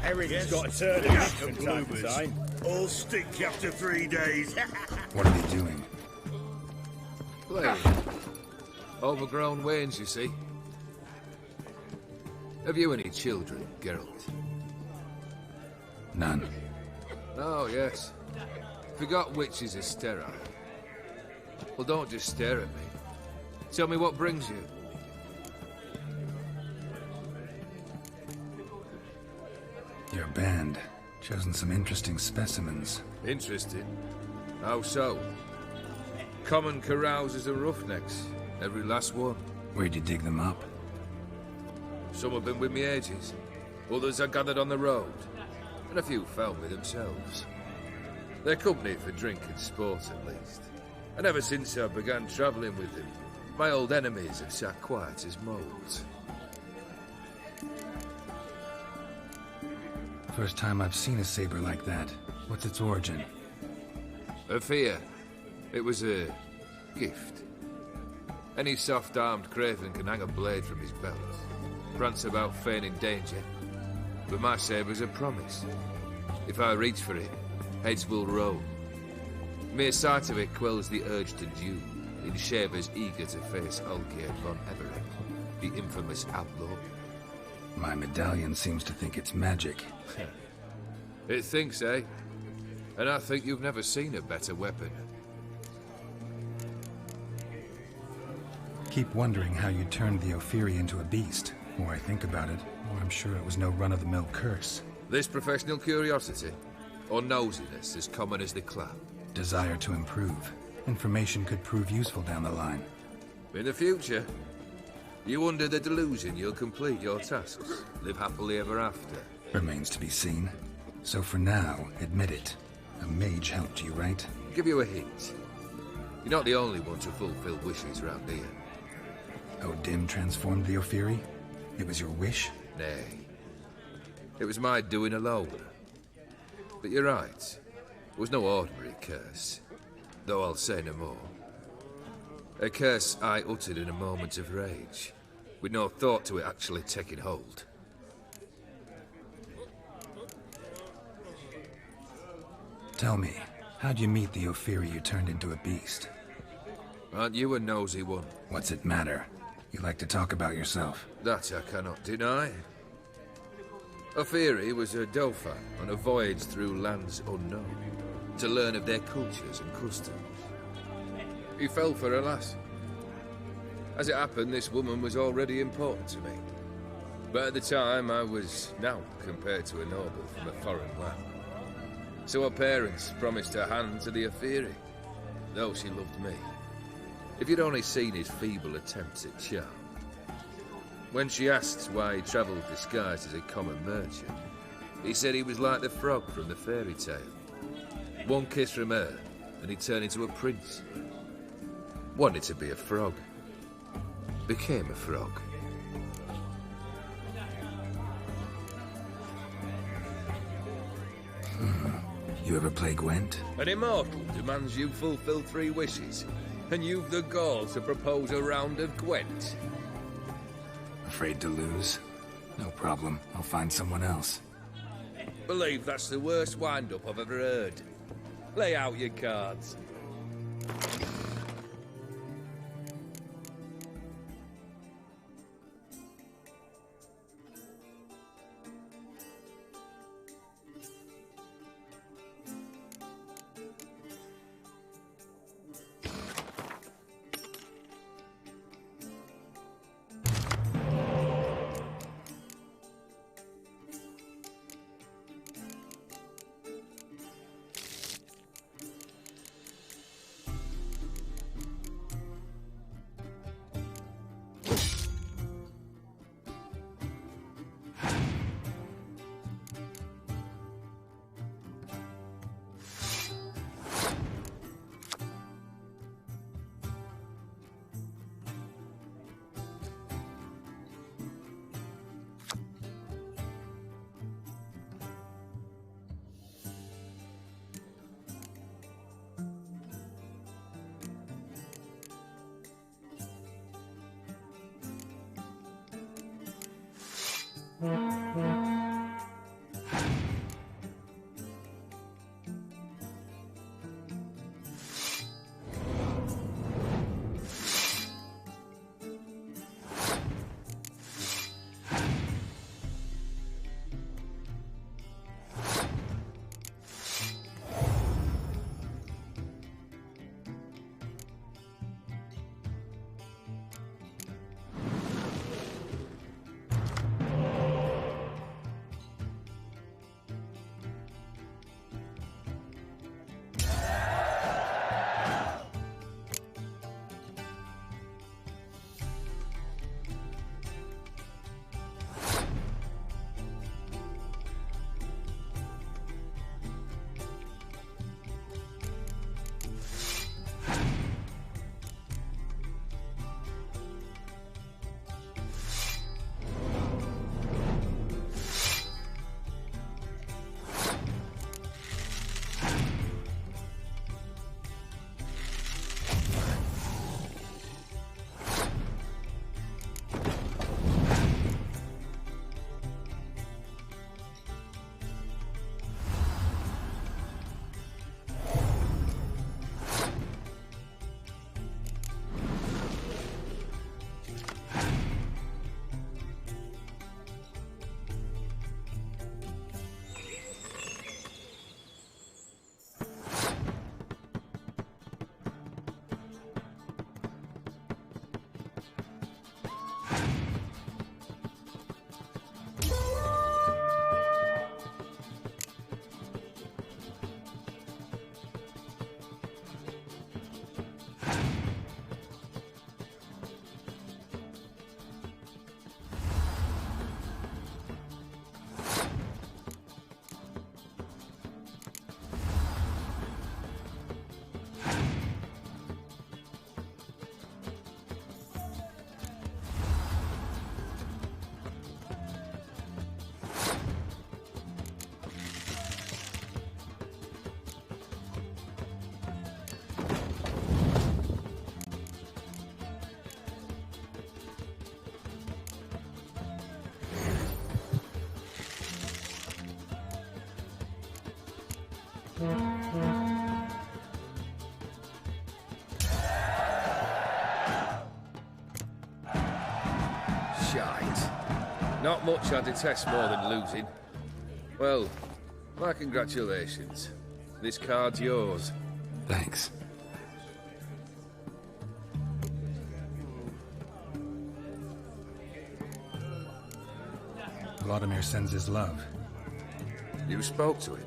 Everything's got to turn in from time to time. All stink after 3 days. What are they doing? Playing. Overgrown wains, you see. Have you any children, Geralt? None. Oh, yes. Forgot witches are sterile. Well, don't just stare at me. Tell me what brings you. Your band. Chosen some interesting specimens. Interested? How so? Common carousers and roughnecks. Every last one. Where'd you dig them up? Some have been with me ages. Others I gathered on the road. And a few found me themselves. They're company for drink and sport, at least. And ever since I began travelling with them, my old enemies have sat quiet as moles. First time I've seen a saber like that. What's its origin? A fear. It was a gift. Any soft-armed craven can hang a blade from his belt, prance about feigning danger. But my saber's a promise. If I reach for it, heads will roll. Mere sight of it quells the urge to duel in shavers eager to face Olgierd von Everett, the infamous outlaw. My medallion seems to think it's magic. It thinks, eh? And I think you've never seen a better weapon. Keep wondering how you turned the Ophiri into a beast. The more I think about it, the more I'm sure it was no run-of-the-mill curse. This professional curiosity, or nosiness as common as the clap? Desire to improve. Information could prove useful down the line. In the future, you under the delusion you'll complete your tasks, live happily ever after. Remains to be seen. So for now, admit it. A mage helped you, right? Give you a hint. You're not the only one to fulfill wishes round here. O'Dim transformed the Ophiri? It was your wish? Nay. It was my doing alone. But you're right. It was no ordinary curse. Though I'll say no more. A curse I uttered in a moment of rage, with no thought to it actually taking hold. Tell me, how'd you meet the Ophiri you turned into a beast? Aren't you a nosy one? What's it matter? You like to talk about yourself. That I cannot deny. Ophiri was a Dauphin on a voyage through lands unknown, to learn of their cultures and customs. He fell for a lass. As it happened, this woman was already important to me. But at the time, I was naught compared to a noble from a foreign land. So her parents promised her hand to the Ophiri, though she loved me. If you'd only seen his feeble attempts at charm. When she asked why he travelled disguised as a common merchant, he said he was like the frog from the fairy tale. One kiss from her, and he turned into a prince. Wanted to be a frog. Became a frog. You ever play Gwent? An immortal demands you fulfill 3 wishes, and you've the gall to propose a round of Gwent. Afraid to lose? No problem. I'll find someone else. Believe that's the worst wind-up I've ever heard. Lay out your cards. Shite. Not much I detest more than losing. Well, my congratulations. This card's yours. Thanks. Vladimir sends his love. You spoke to him.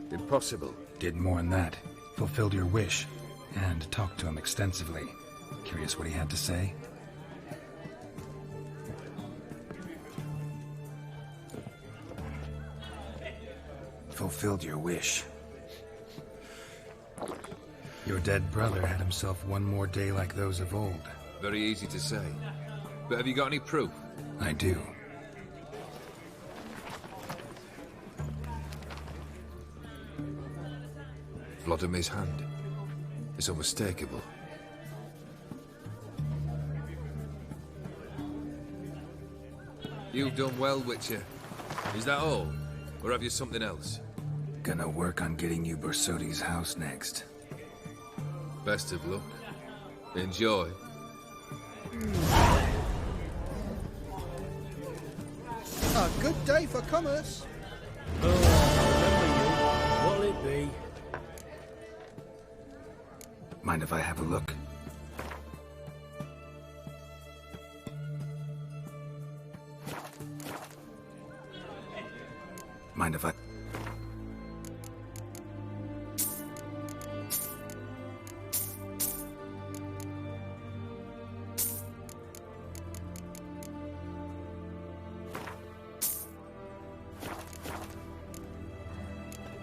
Impossible. Did more than that. Fulfilled your wish. And talked to him extensively. Curious what he had to say? Fulfilled your wish. Your dead brother had himself one more day like those of old. Very easy to say. But have you got any proof? I do. Vladimir's hand. It's unmistakable. You've done well, Witcher. Is that all? Or have you something else? Gonna work on getting you Bersodi's house next. Best of luck. Enjoy. A good day for commerce. What'll it be? Mind if I have a look? Mind if I...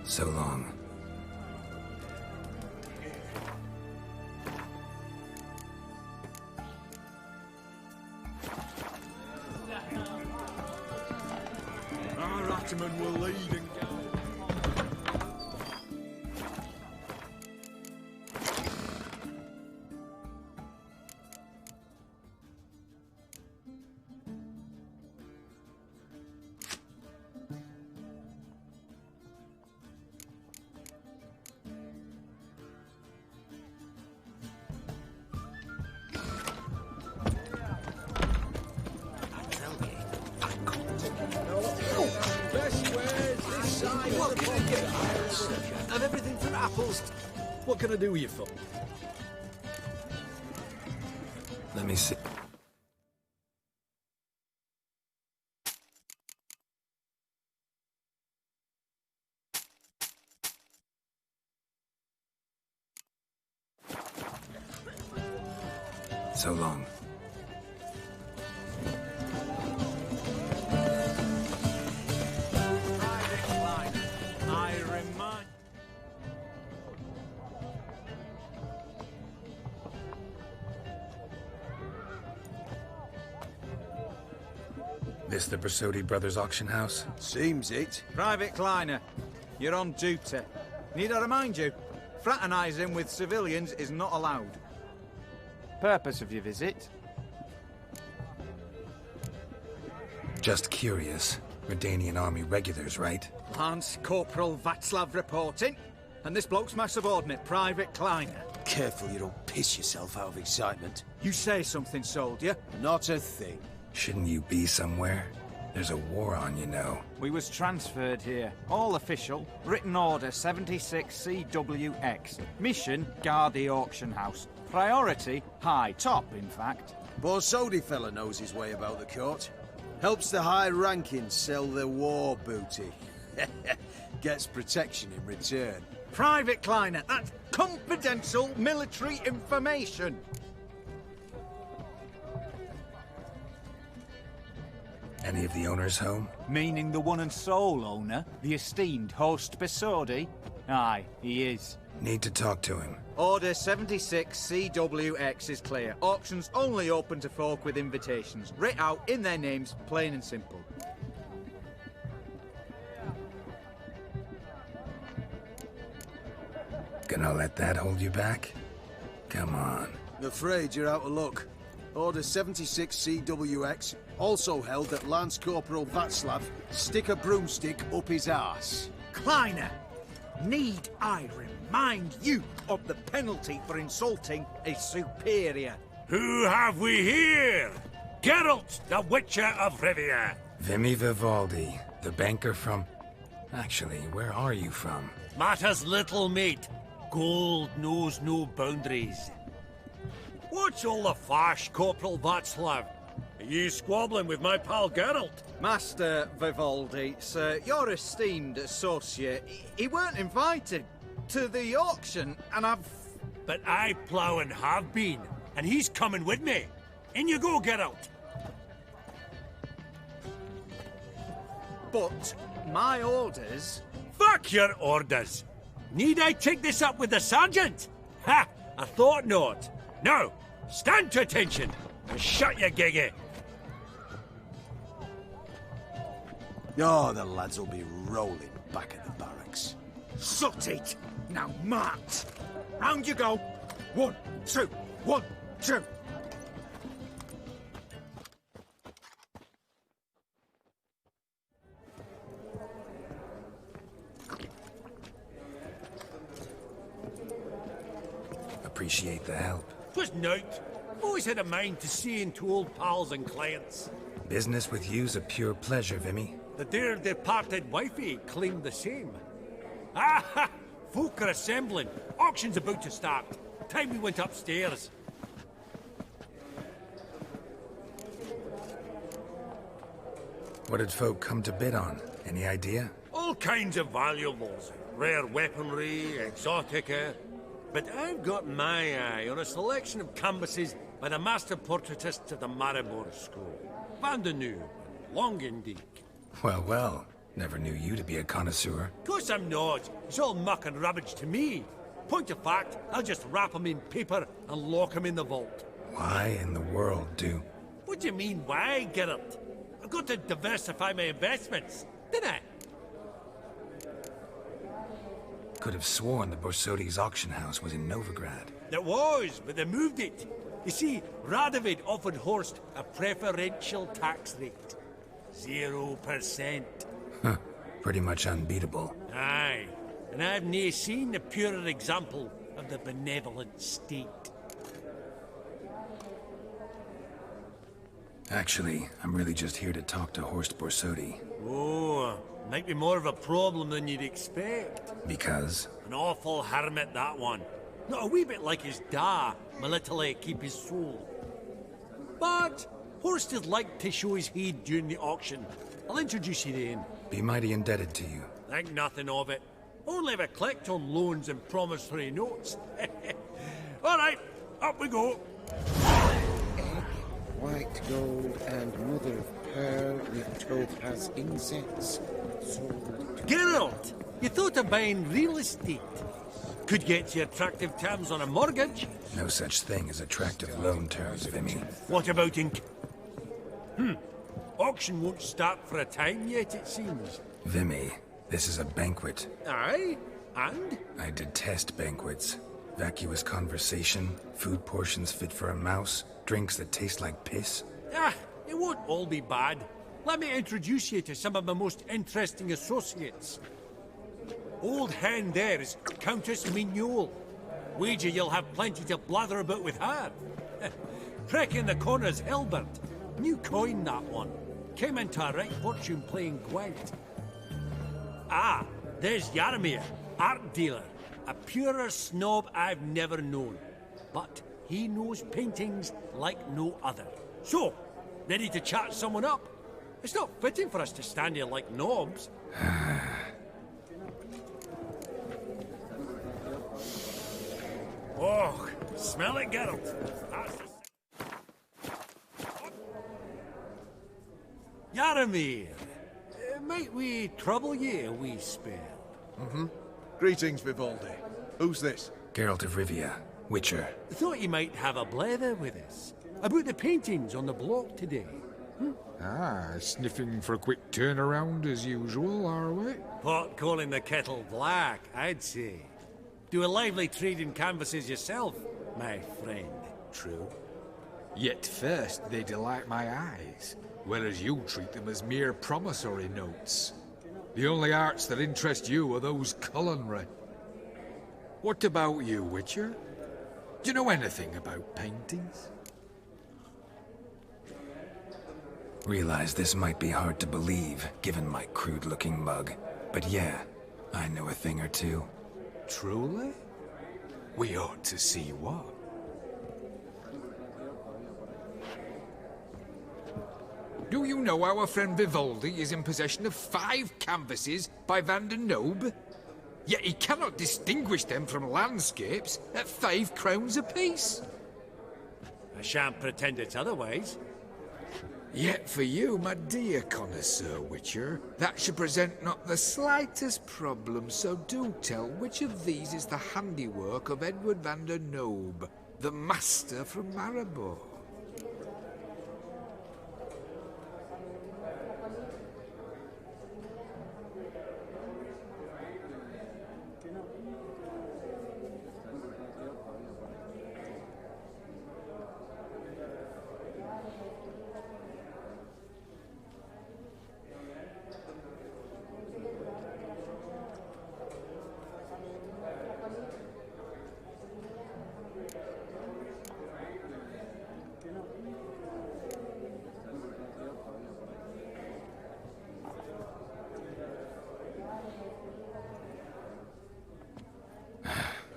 So long. Our Ataman will lead and go. And everything from apples. What can I do with you for? Let me see. So long. I remind... This the Bersodi Brothers auction house? Seems it. Private Kleiner, you're on duty. Need I remind you, fraternising with civilians is not allowed. Purpose of your visit? Just curious. Redanian army regulars, right? Lance Corporal Václav reporting. And this bloke's my subordinate, Private Kleiner. Careful you don't piss yourself out of excitement. You say something, soldier. Not a thing. Shouldn't you be somewhere? There's a war on, you know. We was transferred here. All official. Written order 76 CWX. Mission, guard the auction house. Priority, high. Top, in fact. Borsodi fella knows his way about the court. Helps the high rankings sell their war booty. Gets protection in return. Private Kleiner, that's confidential military information. Any of the owners home? Meaning the one and sole owner, the esteemed host Bersodi? Aye, he is. Need to talk to him. Order 76 CWX is clear. Auctions only open to folk with invitations. Writ out in their names, plain and simple. Gonna let that hold you back? Come on. Afraid you're out of luck. Order 76 CWX also held that Lance Corporal Václav stick a broomstick up his arse. Kleiner! Need I remind you of the penalty for insulting a superior? Who have we here? Geralt, the Witcher of Rivia. Vimy Vivaldi, the banker from... Actually, where are you from? Matters little, mate. Gold knows no boundaries. What's all the fash, Corporal Václav? Are you squabbling with my pal Geralt? Master Vivaldi, sir, your esteemed associate, he weren't invited to the auction, and I've... But I plough and have been, and he's coming with me. In you go, Geralt. But my orders... Fuck your orders. Need I take this up with the sergeant? Ha! I thought not. Now, stand to attention and shut your giggy. Oh, the lads will be rolling back at the barracks. Sut it! Now march! Round you go! 1, 2, 1, 2! Appreciate the help. 'Twas nowt. Always had a mind to see into old pals and clients. Business with you's a pure pleasure, Vimy. The dear departed wifey claimed the same. Ah ha! Folk are assembling. Auction's about to start. Time we went upstairs. What did folk come to bid on? Any idea? All kinds of valuables. Rare weaponry, exotica. But I've got my eye on a selection of canvases by the master portraitists of the Maribor School. Van de Nieuw, Longendijk. Well, well. Never knew you to be a connoisseur. Course I'm not. It's all muck and rubbish to me. Point of fact, I'll just wrap 'em in paper and lock 'em in the vault. Why in the world do... What do you mean, why, Geralt? I've got to diversify my investments, didn't I? Could have sworn the Borsodi's auction house was in Novigrad. It was, but they moved it. You see, Radovid offered Horst a preferential tax rate. 0%. Huh. Pretty much unbeatable. Aye, and I've nae seen a purer example of the benevolent state. Actually, I'm really just here to talk to Horst Borsodi. Oh, might be more of a problem than you'd expect. Because? An awful hermit, that one. Not a wee bit like his da, military keep his soul. But Horst is like to show his heed during the auction. I'll introduce you to him. Be mighty indebted to you. Think nothing of it. Only ever collect on loans and promissory notes. All right, up we go. White gold and mother of pearl with topaz incense. Sold. Geralt, you thought of buying real estate. Could get you attractive terms on a mortgage. No such thing as attractive loan terms, Vimy. What about in... Auction won't start for a time yet, it seems. Vimy, this is a banquet. Aye, and? I detest banquets. Vacuous conversation, food portions fit for a mouse, drinks that taste like piss. Ah, it won't all be bad. Let me introduce you to some of my most interesting associates. Old hen there is Countess Mignol. Wager you'll have plenty to blather about with her. Prick in the corner's Hilbert. New coin, that one. Came into a right fortune playing Gwent. Ah, there's Jaromir, art dealer. A purer snob I've never known. But he knows paintings like no other. So, ready to chat someone up? It's not fitting for us to stand here like knobs. Oh, smell it, Geralt. Jaromir, might we trouble ye a wee spell? Greetings, Vivaldi. Who's this? Geralt of Rivia, Witcher. Thought you might have a blether with us. About the paintings on the block today. Ah, sniffing for a quick turnaround as usual, are we? Pot calling the kettle black, I'd say. Do a lively trade in canvases yourself, my friend. True. Yet first they delight my eyes, whereas you treat them as mere promissory notes. The only arts that interest you are those culinary. What about you, Witcher? Do you know anything about paintings? Realize this might be hard to believe, given my crude-looking mug. But yeah, I know a thing or two. Truly? We ought to see what. Do you know our friend Vivaldi is in possession of 5 canvases by Van der Nobe? Yet he cannot distinguish them from landscapes at 5 crowns apiece. I shan't pretend it's otherwise. Yet for you, my dear connoisseur Witcher, that should present not the slightest problem, so do tell which of these is the handiwork of Edward van der Nobe, the master from Maribor.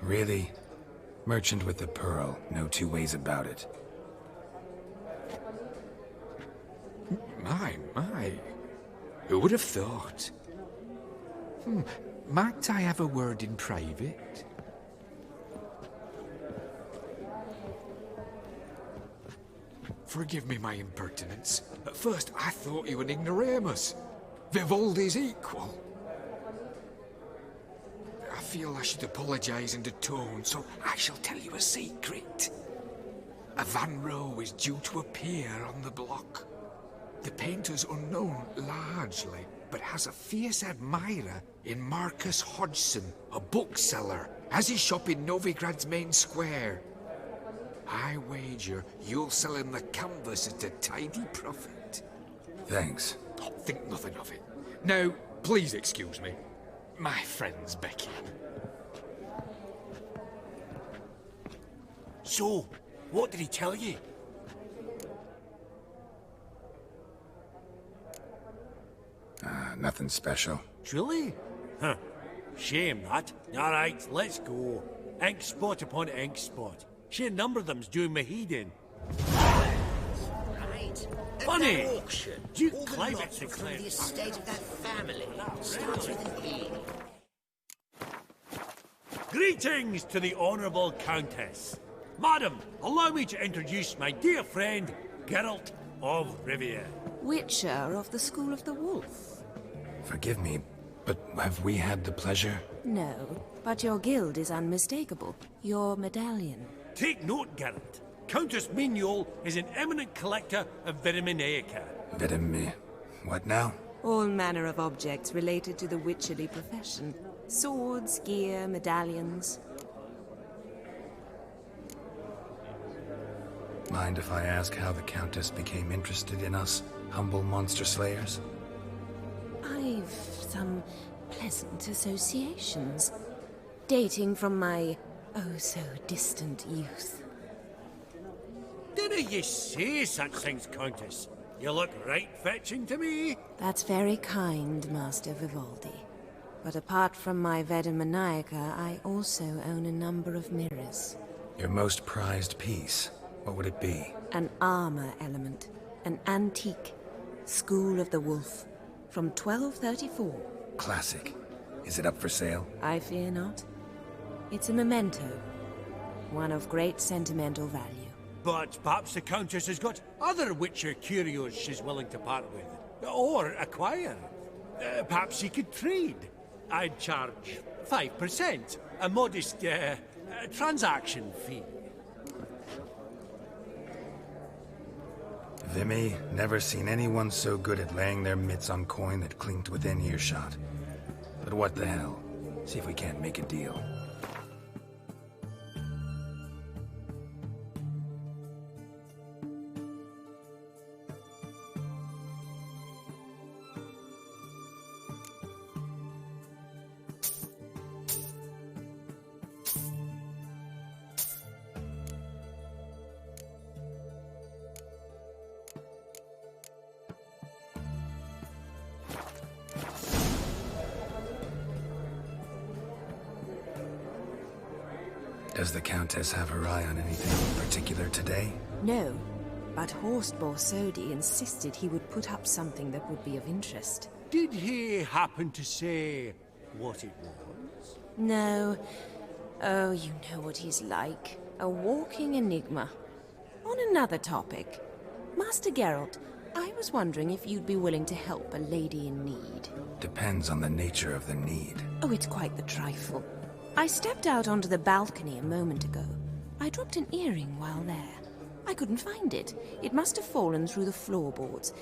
Really? Merchant with the pearl, no two ways about it. My. Who would have thought? Might I have a word in private? Forgive me my impertinence. At first I thought you an ignoramus. Vivaldi's equal. I feel I should apologize and atone, so I shall tell you a secret. A Van Rowe is due to appear on the block. The painter's unknown largely, but has a fierce admirer in Marcus Hodgson, a bookseller, has his shop in Novigrad's main square. I wager you'll sell him the canvas at a tidy profit. Thanks. Oh, think nothing of it. Now, please excuse me. My friend's beckoning. So, what did he tell you? Nothing special. Truly? Huh. Shame that. Alright, let's go. Ink spot upon ink spot. Sheer number of them's doing me heed in. Right. Funny! At that auction, Duke all the Climate lots were from declared- the estate of that family. Starts with an E. Greetings to the Honourable Countess. Madam, allow me to introduce my dear friend, Geralt of Rivia. Witcher of the School of the Wolf. Forgive me, but have we had the pleasure? No, but your guild is unmistakable. Your medallion. Take note, Geralt. Countess Mignol is an eminent collector of Vitaminaica. What now? All manner of objects related to the witcherly profession. Swords, gear, medallions. Mind if I ask how the Countess became interested in us, humble monster slayers? I've some pleasant associations, dating from my oh-so-distant youth. Dinna ye say such things, Countess? You look right fetching to me. That's very kind, Master Vivaldi. But apart from my Vitaminaica, I also own a number of mirrors. Your most prized piece, what would it be? An armor element. An antique. School of the Wolf. From 1234. Classic. Is it up for sale? I fear not. It's a memento. One of great sentimental value. But perhaps the Countess has got other Witcher curios she's willing to part with. Or acquire. Perhaps she could trade. I'd charge 5%. A modest, transaction fee. Vimy, never seen anyone so good at laying their mitts on coin that clinked within earshot. But what the hell? See if we can't make a deal. Does the Countess have her eye on anything in particular today? No, but Horst Borsodi insisted he would put up something that would be of interest. Did he happen to say what it was? No. Oh, you know what he's like. A walking enigma. On another topic, Master Geralt, I was wondering if you'd be willing to help a lady in need. Depends on the nature of the need. Oh, it's quite the trifle. I stepped out onto the balcony a moment ago. I dropped an earring while there. I couldn't find it. It must have fallen through the floorboards.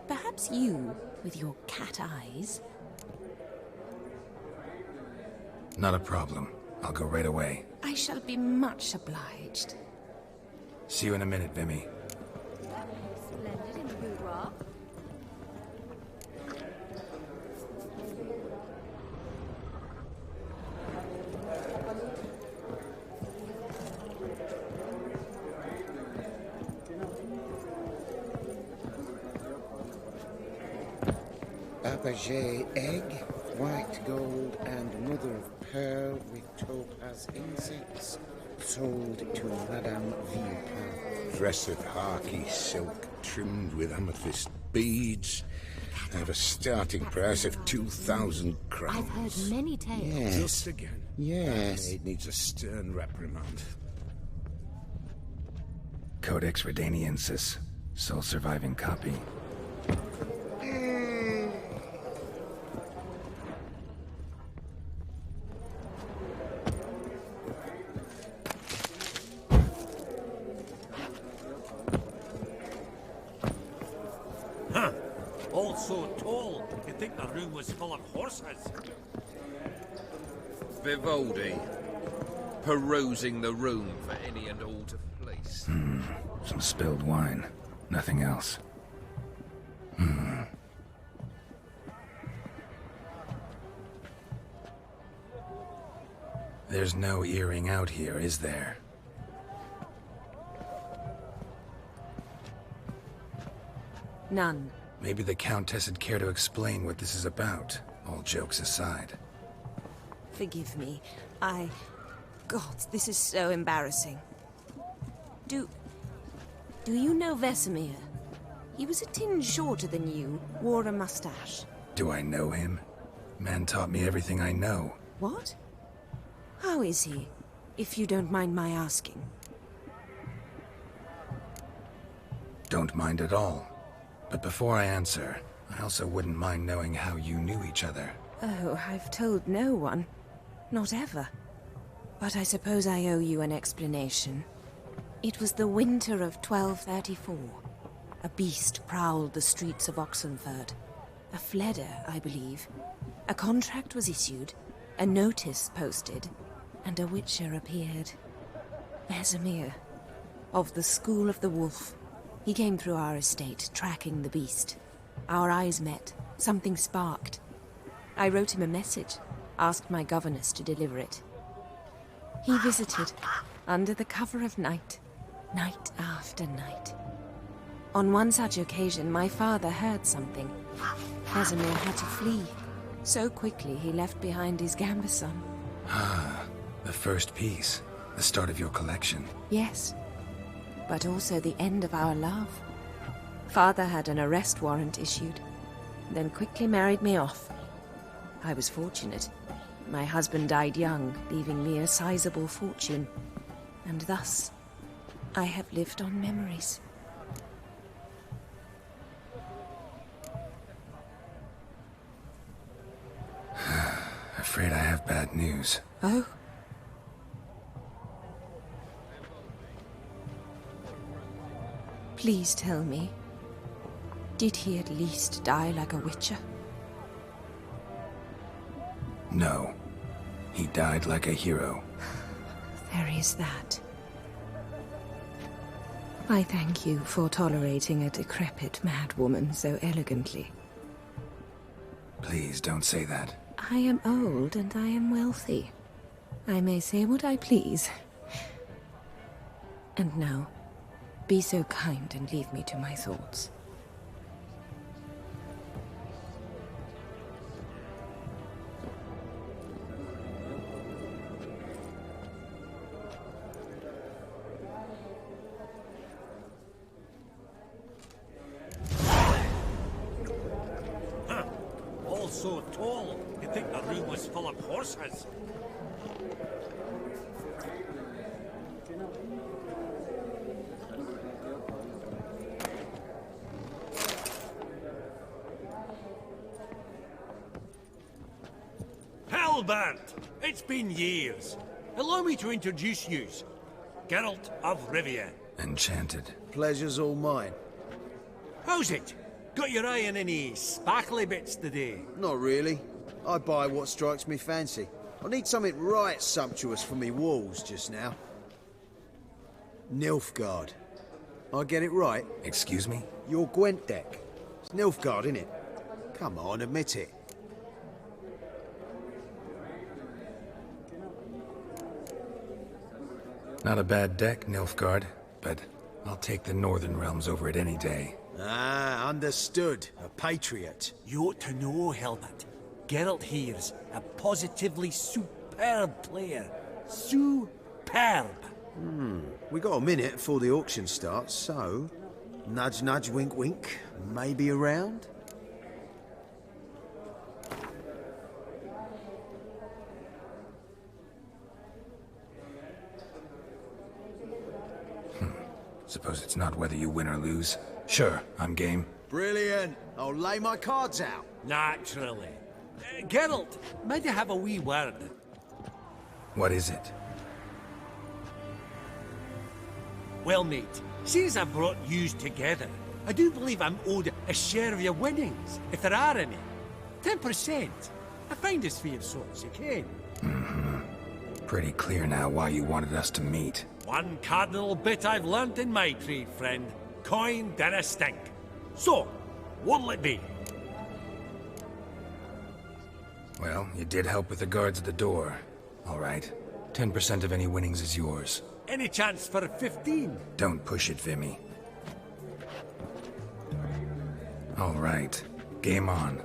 Perhaps you, with your cat eyes... Not a problem. I'll go right away. I shall be much obliged. See you in a minute, Vimy. Splendid in the boudoir. Fabergé egg, white gold, and mother of pearl with topaz insets. Sold to Madame Villepin. Dress of harky silk trimmed with amethyst beads. I have a starting price of 2,000 crowns. I've heard many tales. Yes. Just again. Yes. It needs a stern reprimand. Codex Redaniensis. Sole surviving copy. All so tall, you'd think the room was full of horses. Vivaldi, perusing the room for any and all to place. Some spilled wine. Nothing else. There's no earring out here, is there? None. Maybe the Countess would care to explain what this is about, all jokes aside. Forgive me. God, this is so embarrassing. Do you know Vesemir? He was a tinge shorter than you, wore a mustache. Do I know him? Man taught me everything I know. What? How is he, if you don't mind my asking? Don't mind at all. But before I answer, I also wouldn't mind knowing how you knew each other. Oh, I've told no one. Not ever. But I suppose I owe you an explanation. It was the winter of 1234. A beast prowled the streets of Oxenford. A Fleder, I believe. A contract was issued, a notice posted, and a Witcher appeared. Vesemir, of the School of the Wolf. He came through our estate, tracking the beast. Our eyes met. Something sparked. I wrote him a message, asked my governess to deliver it. He visited, under the cover of night, night after night. On one such occasion, my father heard something. Vesemir had to flee. So quickly, he left behind his gambeson. Ah, the first piece. The start of your collection. Yes, but also the end of our love. Father had an arrest warrant issued, then quickly married me off. I was fortunate. My husband died young, leaving me a sizable fortune. And thus, I have lived on memories. Afraid I have bad news. Oh? Please tell me, did he at least die like a witcher? No. He died like a hero. There is that. I thank you for tolerating a decrepit madwoman so elegantly. Please don't say that. I am old and I am wealthy. I may say what I please. And now, be so kind and leave me to my thoughts. so tall, you'd think the room was full of horses. Halbert! It's been years. Allow me to introduce yous. Geralt of Rivia. Enchanted. Pleasure's all mine. How's it? Got your eye on any sparkly bits today? Not really. I buy what strikes me fancy. I need something right sumptuous for me walls just now. Nilfgaard. I get it right? Excuse me? Your Gwent deck. It's Nilfgaard, innit? Come on, admit it. Not a bad deck, Nilfgaard, but I'll take the Northern Realms over it any day. Ah, understood. A patriot. You ought to know, Helmut. Geralt here's a positively superb player. Superb! We got a minute before the auction starts, so... Nudge, nudge, wink, wink. Maybe around? Suppose it's not whether you win or lose. Sure, I'm game. Brilliant. I'll lay my cards out. Naturally. Geralt, might I have a wee word? What is it? Well, mate, since I brought yous together, I do believe I'm owed a share of your winnings, if there are any. 10%. I find it's fair sorts, you can. Pretty clear now why you wanted us to meet. One cardinal bit I've learnt in my trade, friend. Coin dinna stink. So, what'll it be? Well, you did help with the guards at the door. All right. 10% of any winnings is yours. Any chance for a 15? Don't push it, Vimy. All right. Game on.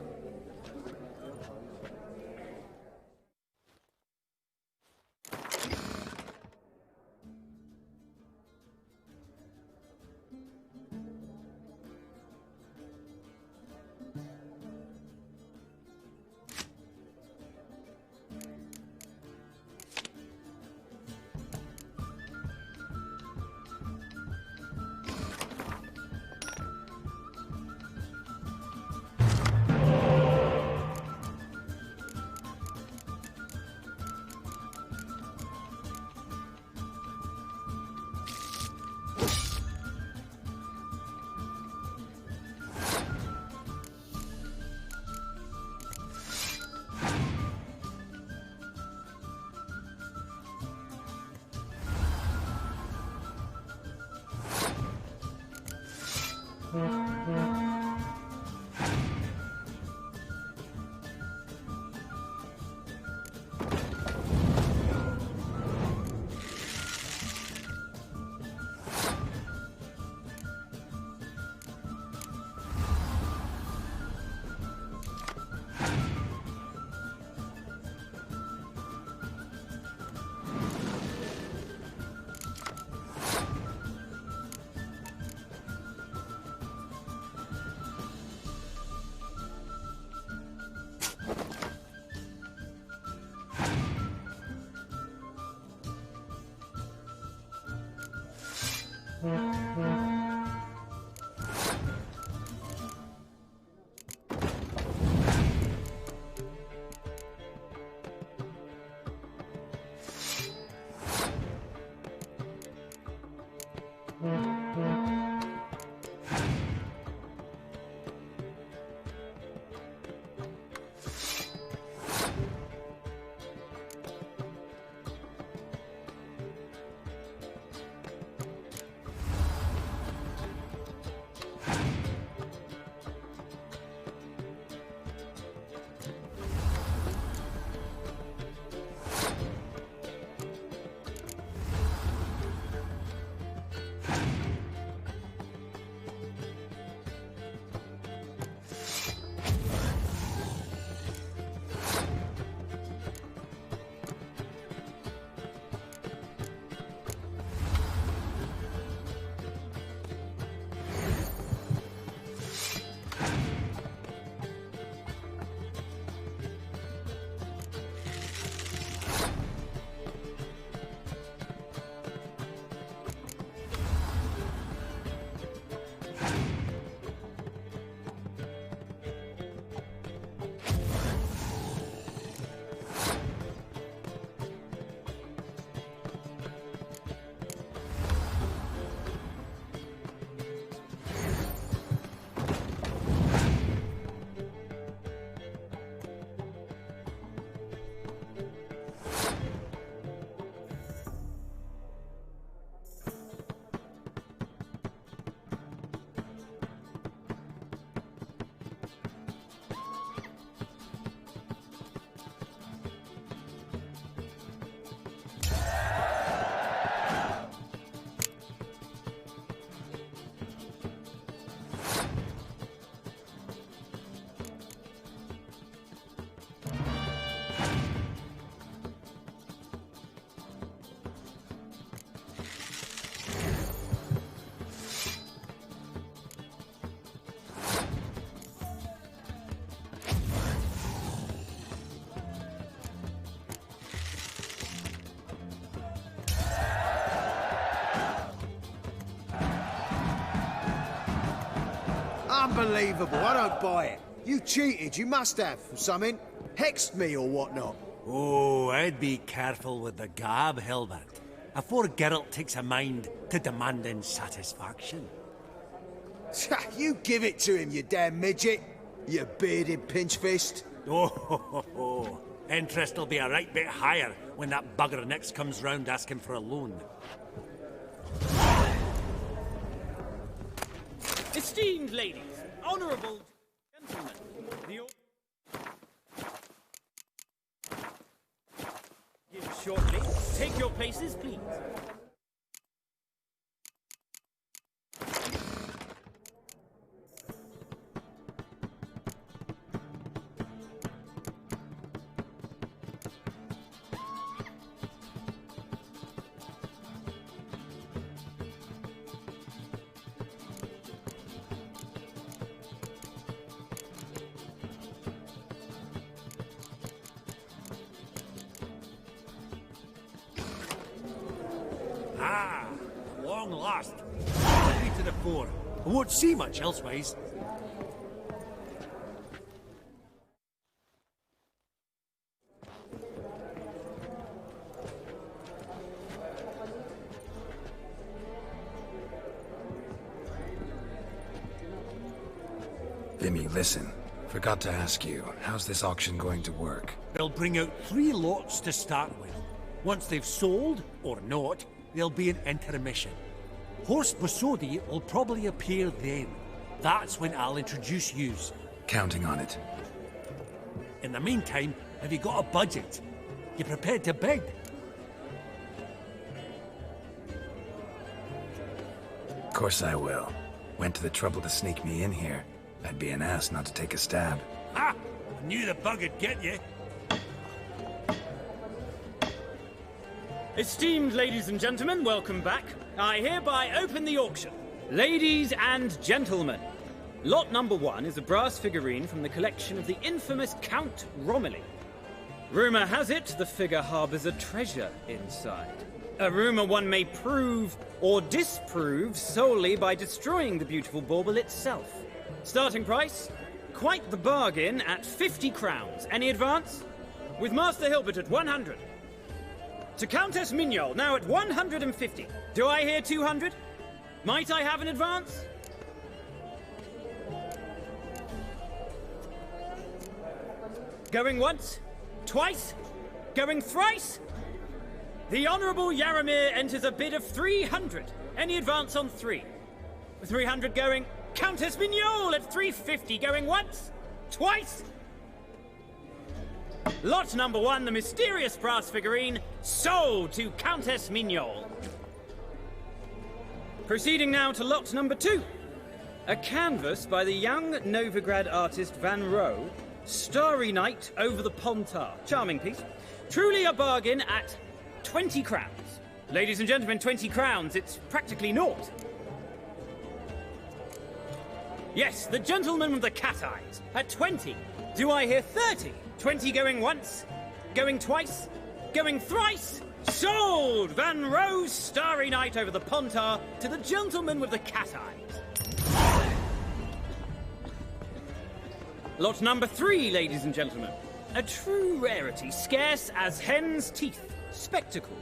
Unbelievable, I don't buy it. You cheated, you must have, or something. Hexed me or whatnot. Oh, I'd be careful with the gab, Hilbert. Afore Geralt takes a mind to demanding satisfaction. You give it to him, you damn midget. You bearded pinchfist. Oh, interest will be a right bit higher when that bugger next comes round asking for a loan. Esteemed ladies, honourable gentlemen, Give shortly. Take your places, please. Ah, long last. 3 to the 4. I won't see much elsewise. Vimy, listen. Forgot to ask you, how's this auction going to work? They'll bring out 3 lots to start with. Once they've sold, or not, there'll be an intermission. Horst Bosodi will probably appear then. That's when I'll introduce yous. Counting on it. In the meantime, have you got a budget? You prepared to bid? Of course I will. Went to the trouble to sneak me in here. I'd be an ass not to take a stab. Ha! I knew the bug'd get you. Esteemed ladies and gentlemen, welcome back. I hereby open the auction. Ladies and gentlemen, lot number 1 is a brass figurine from the collection of the infamous Count Romilly. Rumour has it the figure harbours a treasure inside. A rumour one may prove or disprove solely by destroying the beautiful bauble itself. Starting price? Quite the bargain at 50 crowns. Any advance? With Master Hilbert at 100. To Countess Mignol, now at 150. Do I hear 200? Might I have an advance? Going once? Twice? Going thrice? The Honourable Yaramir enters a bid of 300. Any advance on 3? 300 going. Countess Mignol at 350. Going once? Twice? Lot number 1, the mysterious brass figurine, sold to Countess Mignol. Proceeding now to lot number 2. A canvas by the young Novigrad artist Van Rohe, Starry Night over the Pontar. Charming piece. Truly a bargain at 20 crowns. Ladies and gentlemen, 20 crowns, it's practically naught. Yes, the gentleman with the cat eyes, at 20. Do I hear 30? 20 going once, going twice, going thrice. Sold! Van Rohe's Starry Night over the Pontar to the gentleman with the cat eyes. Lot number 3, ladies and gentlemen. A true rarity, scarce as hen's teeth. Spectacles.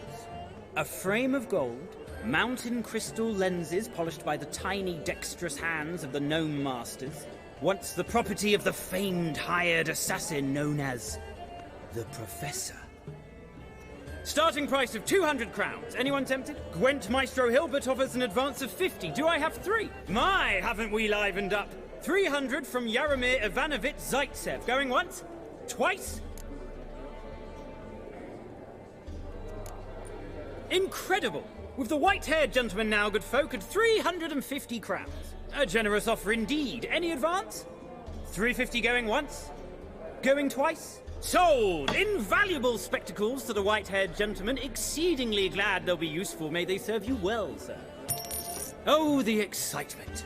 A frame of gold, mountain crystal lenses polished by the tiny dexterous hands of the gnome masters. Once the property of the famed hired assassin known as the Professor. Starting price of 200 crowns. Anyone tempted? Gwent Maestro Hilbert offers an advance of 50. Do I have 3? My, haven't we livened up? 300 from Yaramir Ivanovich Zaitsev. Going once? Twice? Incredible! With the white-haired gentleman now, good folk, at 350 crowns. A generous offer indeed. Any advance? 350 going once? Going twice? Sold! Invaluable spectacles to the white-haired gentleman. Exceedingly glad they'll be useful. May they serve you well, sir. Oh, the excitement.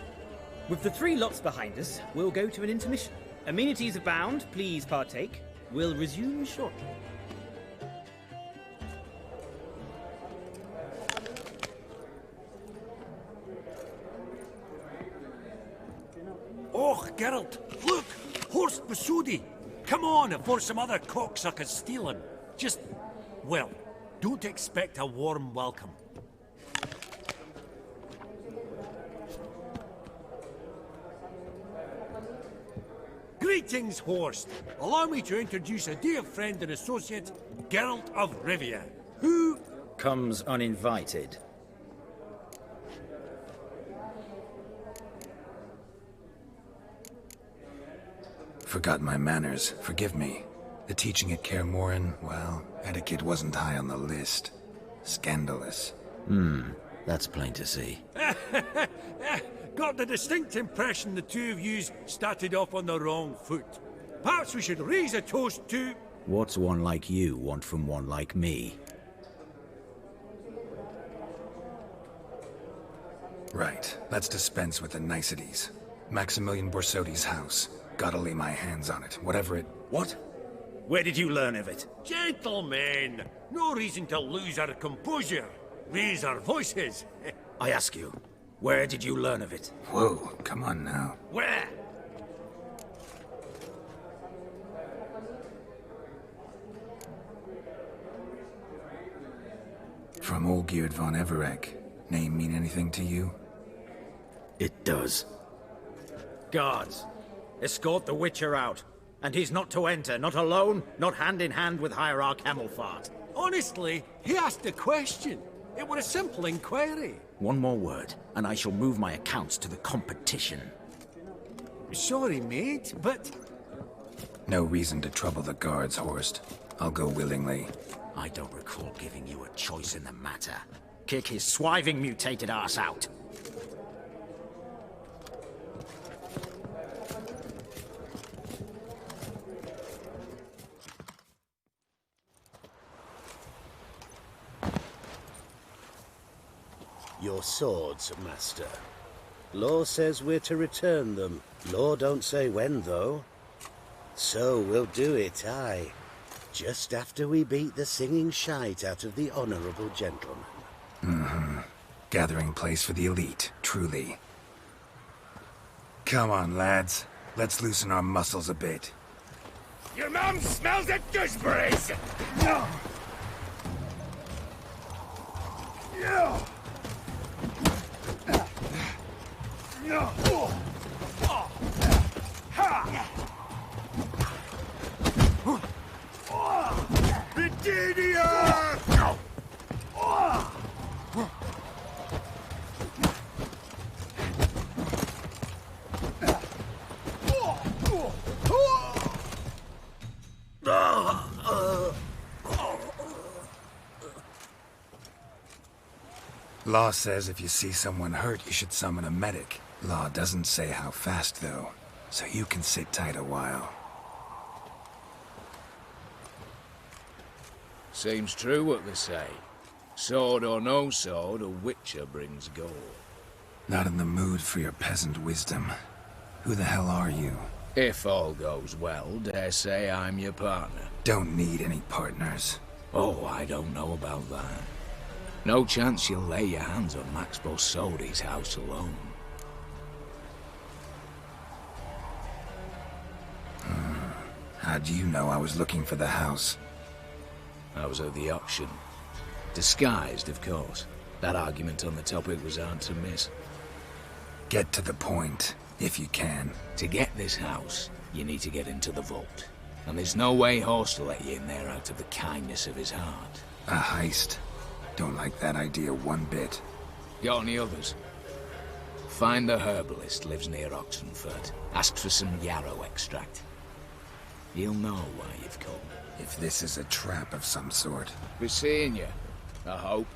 With the 3 lots behind us, we'll go to an intermission. Amenities abound. Please partake. We'll resume shortly. Och, Geralt, look! Horst Basudi! Come on before some other cocksuckers steal him. Just, well, don't expect a warm welcome. Greetings, Horst. Allow me to introduce a dear friend and associate, Geralt of Rivia, who... comes uninvited. Forgot my manners. Forgive me. The teaching at Kaer Morhen, well, etiquette wasn't high on the list. Scandalous. That's plain to see. Got the distinct impression the two of yous started off on the wrong foot. Perhaps we should raise a toast to... What's one like you want from one like me? Right. Let's dispense with the niceties. Maximilian Borsodi's house. Gotta lay my hands on it, whatever it... What? Where did you learn of it? Gentlemen, no reason to lose our composure. Raise our voices. I ask you, where did you learn of it? Whoa, come on now. Where? From Olgierd von Everec. Name mean anything to you? It does. Guards, escort the Witcher out. And he's not to enter, not alone, not hand in hand with Hierarch Hamilfart. Honestly, he asked a question. It was a simple inquiry. One more word, and I shall move my accounts to the competition. Sorry, mate, but... No reason to trouble the guards, Horst. I'll go willingly. I don't recall giving you a choice in the matter. Kick his swiving mutated ass out. Your swords, Master. Law says we're to return them. Law don't say when, though. So we'll do it, aye. Just after we beat the singing shite out of the honourable gentleman. Gathering place for the elite, truly. Come on, lads. Let's loosen our muscles a bit. Your mom smells of gooseberries! No! No! No! Britannia! Law says if you see someone hurt, you should summon a medic. Law doesn't say how fast, though, so you can sit tight a while. Seems true what they say. Sword or no sword, a Witcher brings gold. Not in the mood for your peasant wisdom. Who the hell are you? If all goes well, dare say I'm your partner. Don't need any partners. Oh, I don't know about that. No chance you'll lay your hands on Max Borsodi's house alone. How do you know I was looking for the house? I was at the auction. Disguised, of course. That argument on the topic was hard to miss. Get to the point, if you can. To get this house, you need to get into the vault. And there's no way Horst will let you in there out of the kindness of his heart. A heist. Don't like that idea one bit. Got any others? Find the herbalist lives near Oxenfurt. Ask for some yarrow extract. He'll know why you've come. If this is a trap of some sort. Be seeing you, I hope.